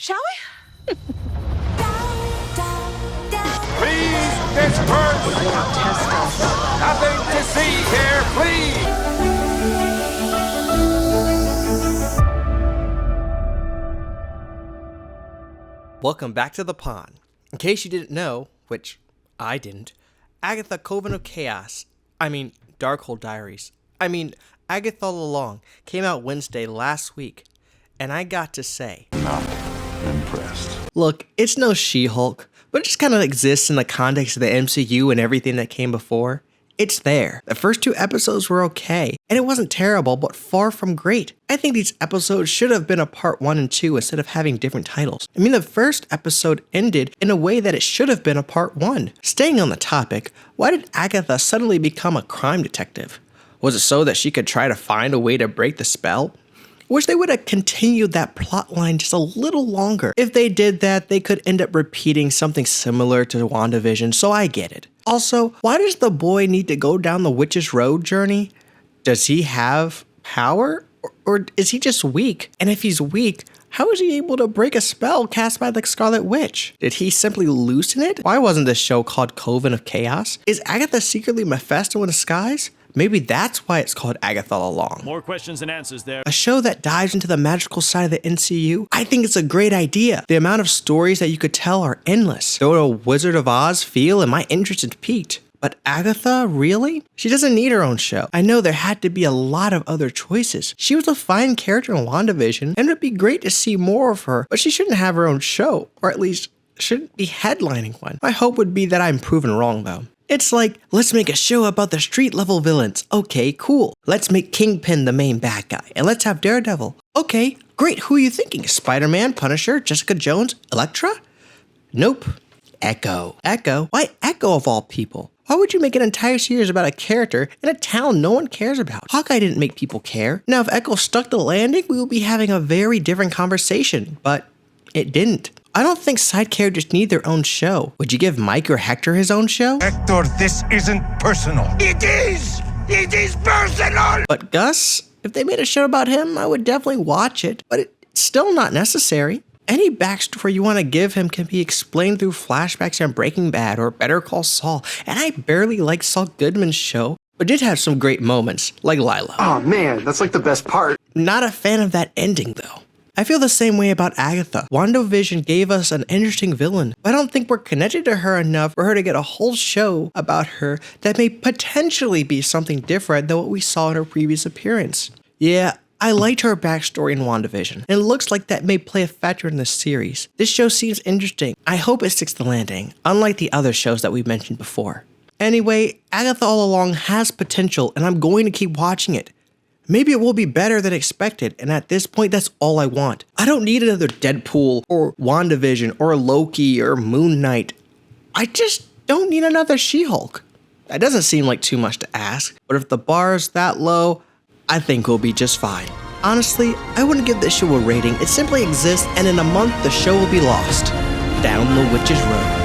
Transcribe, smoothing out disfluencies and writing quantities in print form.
Shall we? Please disperse! Test us. Nothing to see here, please! Welcome back to the pond. In case you didn't know, which I didn't, Agatha Coven of Chaos, Darkhold Diaries, Agatha All Along came out Wednesday last week, and I got to say, Not impressed. look, it's no She-Hulk, but it just kind of exists in the context of the MCU and everything that came before. It's there. The first 2 episodes were okay, and it wasn't terrible, but far from great. I think these episodes should have been a part 1 and 2 instead of having different titles. The first episode ended in a way that it should have been a part 1. Staying on the topic, why did Agatha suddenly become a crime detective? Was it so that she could try to find a way to break the spell? Wish they would have continued that plotline just a little longer. If they did that, they could end up repeating something similar to WandaVision, so I get it. Also, why does the boy need to go down the witch's road journey? Does he have power? Or is he just weak? And if he's weak, how is he able to break a spell cast by the Scarlet Witch? Did he simply loosen it? Why wasn't this show called Coven of Chaos? Is Agatha secretly Mephisto in disguise? Maybe that's why it's called Agatha All Along. More questions than answers there. A show that dives into the magical side of the MCU? I think it's a great idea. The amount of stories that you could tell are endless. Go to a Wizard of Oz feel and my interest is piqued. But Agatha, really? She doesn't need her own show. I know there had to be a lot of other choices. She was a fine character in WandaVision, and it would be great to see more of her, but she shouldn't have her own show, or at least shouldn't be headlining one. My hope would be that I'm proven wrong though. It's like, let's make a show about the street level villains. Okay, cool. Let's make Kingpin the main bad guy, and let's have Daredevil. Okay, great. Who are you thinking? Spider-Man, Punisher, Jessica Jones, Elektra? Nope. Echo. Echo? Why Echo of all people? Why would you make an entire series about a character in a town no one cares about? Hawkeye didn't make people care. Now if Echo stuck the landing, we would be having a very different conversation, but it didn't. I don't think side characters need their own show. Would you give Mike or Hector his own show? Hector, this isn't personal. It is! It is personal! But Gus, if they made a show about him, I would definitely watch it, but it's still not necessary. Any backstory you want to give him can be explained through flashbacks on Breaking Bad or Better Call Saul, and I barely liked Saul Goodman's show, but did have some great moments, like Lilo. Oh man, that's like the best part. Not a fan of that ending though. I feel the same way about Agatha. WandaVision gave us an interesting villain, but I don't think we're connected to her enough for her to get a whole show about her that may potentially be something different than what we saw in her previous appearance. Yeah, I liked her backstory in WandaVision, and it looks like that may play a factor in this series. This show seems interesting. I hope it sticks the landing, unlike the other shows that we've mentioned before. Anyway, Agatha All Along has potential, and I'm going to keep watching it. Maybe it will be better than expected, and at this point, that's all I want. I don't need another Deadpool, or WandaVision, or Loki, or Moon Knight. I just don't need another She-Hulk. That doesn't seem like too much to ask, but if the bar is that low, I think we'll be just fine. Honestly, I wouldn't give this show a rating. It simply exists, and in a month, the show will be lost. Down the witch's road.